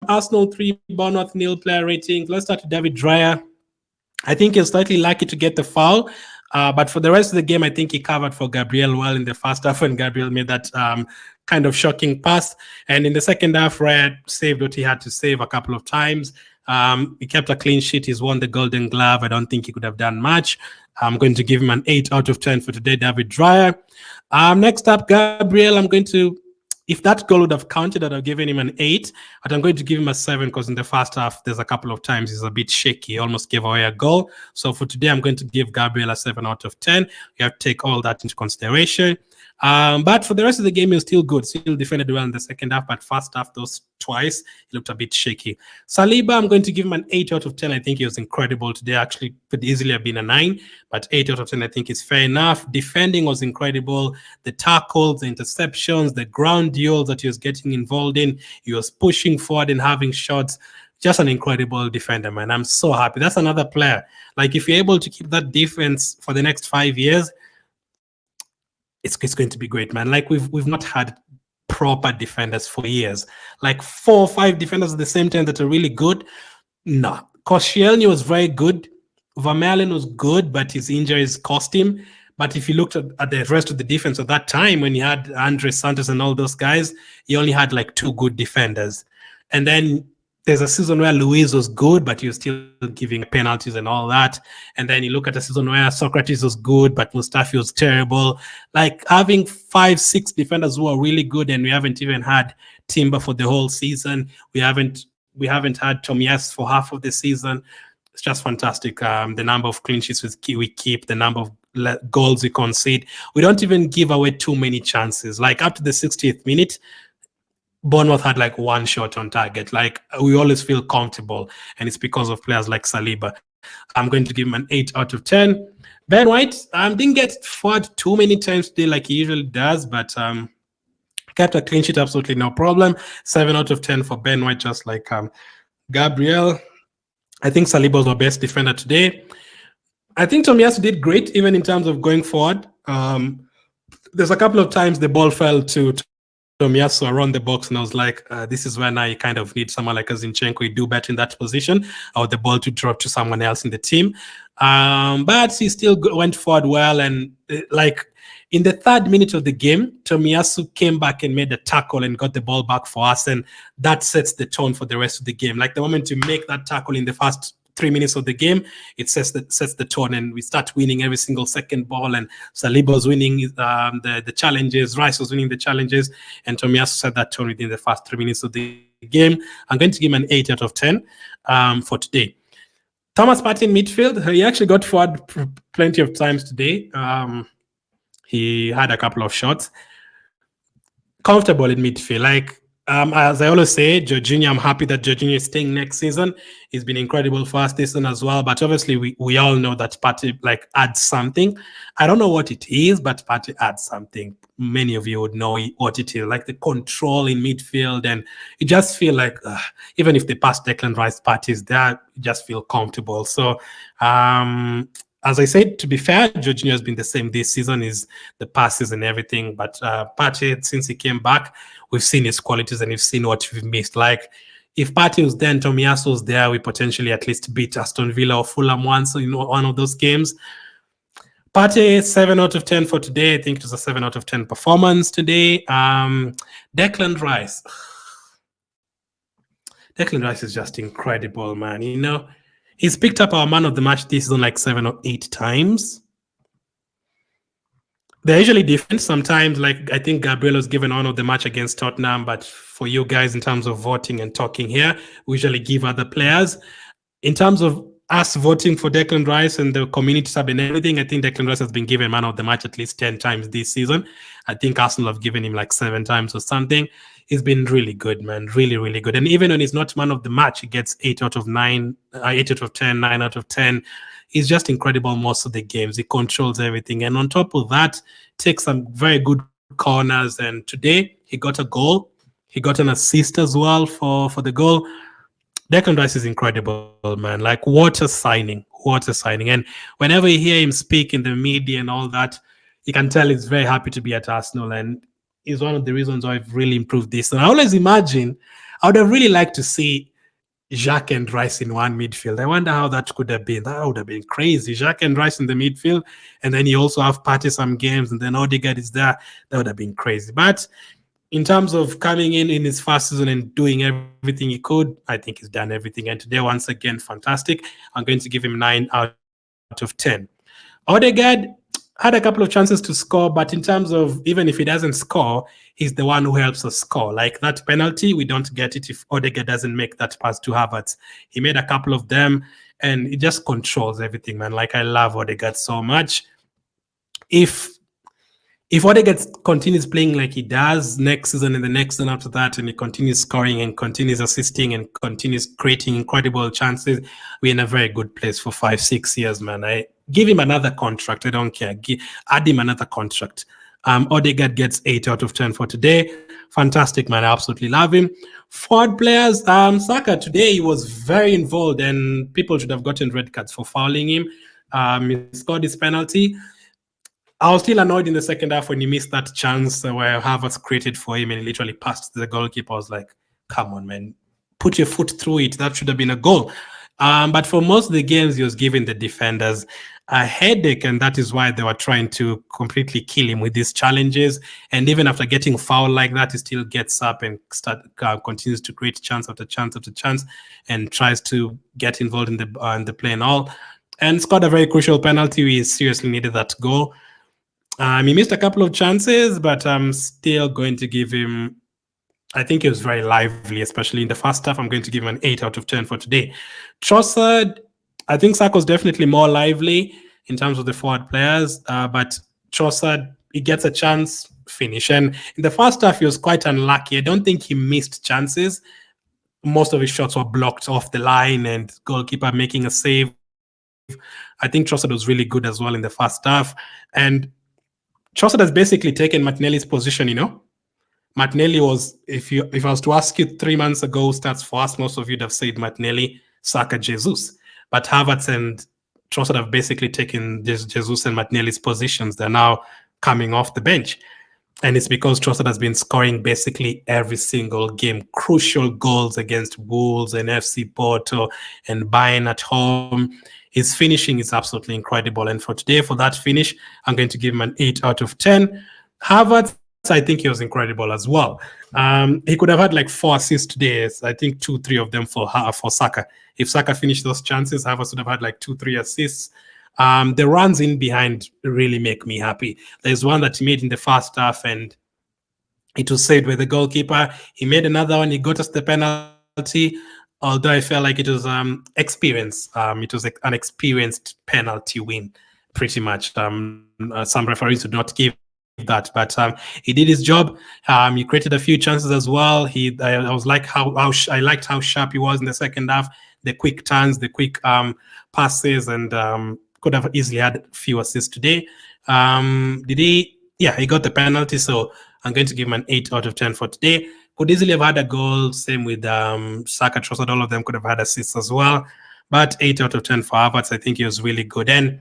Arsenal 3, Bournemouth 0 player ratings. Let's start with David Dreyer. I think he's slightly lucky to get the foul. But for the rest of the game, I think he covered for Gabriel well in the first half when Gabriel made that kind of shocking pass. And in the second half, Raya saved what he had to save a couple of times. He kept a clean sheet. He's won the Golden Glove. I don't think he could have done much. I'm going to give him an 8 out of 10 for today, David Dreyer. Next up, Gabriel, I'm going to... If that goal would have counted, I'd have given him an 8, but I'm going to give him a 7 because in the first half, there's a couple of times he's a bit shaky. He almost gave away a goal. So for today, I'm going to give Gabriel a 7 out of 10. You have to take all that into consideration. But for the rest of the game, he was still good. Still defended well in the second half, but first half, those twice, he looked a bit shaky. Saliba, I'm going to give him an 8 out of 10. I think he was incredible today. Actually, could easily have been a 9, but 8 out of 10, I think is fair enough. Defending was incredible. The tackles, the interceptions, the ground duels that he was getting involved in. He was pushing forward and having shots. Just an incredible defender, man. I'm so happy. That's another player. Like, if you're able to keep that defense for the next 5 years, it's going to be great, man. Like, we've not had proper defenders for years. Like 4 or 5 defenders at the same time that are really good. No. Koscielny was very good. Vermaelen was good, but his injuries cost him. But if you looked at the rest of the defense at that time, when he had Andre Santos and all those guys, he only had like 2 good defenders. And then there's a season where Luis was good, but he was still giving penalties and all that. And then you look at a season where Socrates was good, but Mustafi was terrible. Like, having 5, 6 defenders who are really good, and we haven't even had Timber for the whole season. We haven't had Tomias for half of the season. It's just fantastic. The number of clean sheets we keep, the number of goals we concede. We don't even give away too many chances. Like, up to the 60th minute, Bournemouth had like 1 shot on target. Like, we always feel comfortable, and it's because of players like Saliba. I'm going to give him an 8 out of 10. Ben White didn't get forward too many times today like he usually does, but kept a clean sheet, absolutely no problem. 7 out of 10 for Ben White, just like Gabriel. I think Saliba was our best defender today. I think Tomiyasu did great, even in terms of going forward. There's a couple of times the ball fell to Tomiyasu around the box, and I was like, this is where now you kind of need someone like a Zinchenko. You do better in that position, or the ball to drop to someone else in the team. But he still went forward well, and like in the 3rd minute of the game, Tomiyasu came back and made a tackle and got the ball back for us, and that sets the tone for the rest of the game. Like, the moment you make that tackle in the first 3 minutes of the game, it sets the tone, and we start winning every single second ball. And Saliba was winning the challenges, Rice was winning the challenges, and Tomiyasu set that tone within the first 3 minutes of the game. I'm going to give him an 8 out of 10 for today. Thomas Partey in midfield, he actually got forward plenty of times today. He had a couple of shots. Comfortable in midfield. Like, as I always say, Jorginho, I'm happy that Jorginho is staying next season. He's been incredible for us this season as well. But obviously, we all know that Partey like adds something. I don't know what it is, but Partey adds something. Many of you would know what it is, like the control in midfield. And you just feel like, even if they pass Declan Rice, Partey is there, you just feel comfortable. So, as I said, to be fair, Jorginho has been the same this season, is the passes and everything. But Partey, since he came back, we've seen his qualities and we've seen what we've missed. Like, if Partey was there and Tomiyasu was there, we potentially at least beat Aston Villa or Fulham once in one of those games. Partey, 7 out of 10 for today. I think it was a 7 out of 10 performance today. Declan Rice. Declan Rice is just incredible, man. You know, he's picked up our man of the match this season like 7 or 8 times. They're usually different. Sometimes, like, I think Gabriel was given man of the match against Tottenham, but for you guys, in terms of voting and talking here, we usually give other players. In terms of us voting for Declan Rice and the community sub and everything, I think Declan Rice has been given man of the match at least 10 times this season. I think Arsenal have given him like 7 times or something. He's been really good, man. Really, really good. And even when he's not man of the match, he gets 8 out of 9, 8 out of 10, 9 out of 10. He's just incredible most of the games. He controls everything. And on top of that, takes some very good corners. And today, he got a goal. He got an assist as well for the goal. Declan Rice is incredible, man. Like, what a signing. What a signing. And whenever you hear him speak in the media and all that, you can tell he's very happy to be at Arsenal. And is one of the reasons why I've really improved this. And I always imagine I would have really liked to see Jacques and Rice in one midfield. I wonder how that could have been. That would have been crazy. Jacques and Rice in the midfield, and then you also have Partey some games, and then Odegaard is there. That would have been crazy. But in terms of coming in his first season and doing everything he could, I think he's done everything. And today, once again, fantastic. I'm going to give him 9 out of 10. Odegaard had a couple of chances to score, but in terms of even if he doesn't score, he's the one who helps us score. Like that penalty, we don't get it if Odegaard doesn't make that pass to Havertz. He made a couple of them, and he just controls everything, man. Like I love Odegaard so much. If Odegaard continues playing like he does next season and the next season after that, and he continues scoring and continues assisting and continues creating incredible chances, we're in a very good place for 5-6 years, man. I give him another contract. I don't care. Add him another contract. Odegaard gets 8 out of 10 for today. Fantastic, man. I absolutely love him. Forward players, Saka today he was very involved, and people should have gotten red cards for fouling him. He scored his penalty. I was still annoyed in the second half when he missed that chance where Havertz created for him and he literally passed to the goalkeeper. I was like, come on, man. Put your foot through it. That should have been a goal. But for most of the games, he was giving the defenders a headache, and that is why they were trying to completely kill him with these challenges. And even after getting fouled like that, he still gets up and continues to create chance after chance after chance and tries to get involved in the play and all. And scored a very crucial penalty. We seriously needed that goal. He missed a couple of chances, but I'm still going to give him, I think he was very lively, especially in the first half. I'm going to give him an 8 out of 10 for today. Trossard, I think Saka's definitely more lively in terms of the forward players, but Trossard, he gets a chance, finish. And in the first half, he was quite unlucky. I don't think he missed chances. Most of his shots were blocked off the line and goalkeeper making a save. I think Trossard was really good as well in the first half. And Trossard has basically taken Martinelli's position, you know. Martinelli was, if I was to ask you 3 months ago who starts for us, most of you would have said Martinelli, Saka, Jesus. But Havertz and Trossard have basically taken Jesus and Martinelli's positions. They're now coming off the bench. And it's because Trossard has been scoring basically every single game, crucial goals against Wolves and FC Porto and Bayern at home. His finishing is absolutely incredible. And for today, for that finish, I'm going to give him an 8 out of 10. Havertz, I think he was incredible as well. He could have had like 4 assists today. I think 2-3 of them for Saka. If Saka finished those chances, Havertz would have had like 2-3 assists. The runs in behind really make me happy. There's one that he made in the first half, and it was saved by the goalkeeper. He made another one. He got us the penalty. Although I felt like it was experience. It was an experienced penalty win, pretty much. Some referees would not give that, but he did his job. He created a few chances as well. I was like I liked how sharp he was in the second half. The quick turns, the quick passes, and could have easily had a few assists today. Did he? Yeah, he got the penalty. So I'm going to give him an 8 out of 10 for today. Could easily have had a goal. Same with Saka, Trossard. All of them could have had assists as well. But 8 out of 10 for Havertz. I think he was really good. And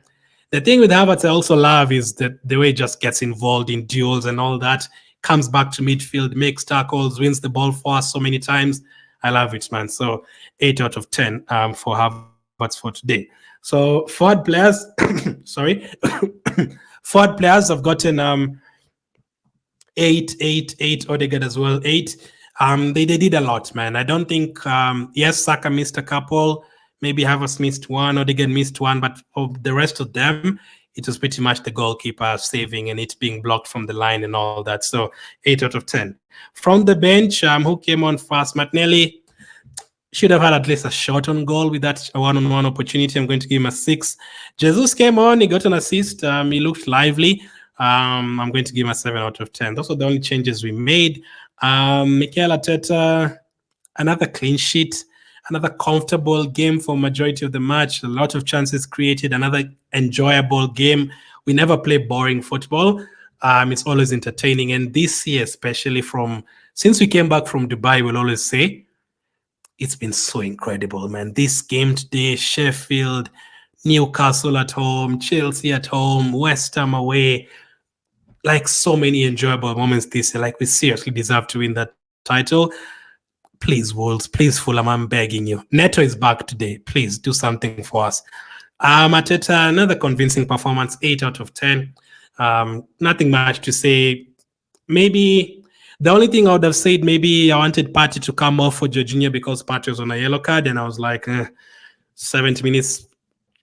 the thing with Havertz I also love is that the way he just gets involved in duels and all that, comes back to midfield, makes tackles, wins the ball for us so many times. I love it, man. So 8 out of 10 for Havertz for today. So forward players, sorry, forward players have gotten 8, Odegaard as well, 8. They did a lot, man. I don't think, yes, Saka missed a couple, maybe Havertz missed one, Odegaard missed one, but for the rest of them, it was pretty much the goalkeeper saving and it being blocked from the line and all that. So 8 out of 10. From the bench, who came on first? Martinelli should have had at least a shot on goal with that one-on-one opportunity. I'm going to give him a 6. Jesus came on, he got an assist. He looked lively. I'm going to give him a 7 out of 10. Those are the only changes we made. Mikel Arteta, another clean sheet, another comfortable game for majority of the match. A lot of chances created, another enjoyable game. We never play boring football. It's always entertaining. And this year, especially since we came back from Dubai, we'll always say, it's been so incredible, man. This game today, Sheffield, Newcastle at home, Chelsea at home, West Ham away, like so many enjoyable moments this year. Like we seriously deserve to win that title. Please, Wolves, please, Fulham, I'm begging you. Neto is back today. Please do something for us. Arteta, another convincing performance, 8 out of 10. Nothing much to say. Maybe the only thing I would have said, maybe I wanted Partey to come off for Jorginho because Partey was on a yellow card, and I was like, 70 minutes,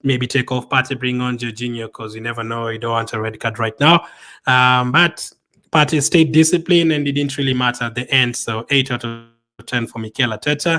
maybe take off Partey, bring on Jorginho, because you never know, you don't want a red card right now. But Partey stayed disciplined, and it didn't really matter at the end. So 8 out of 10 for Mikel Arteta.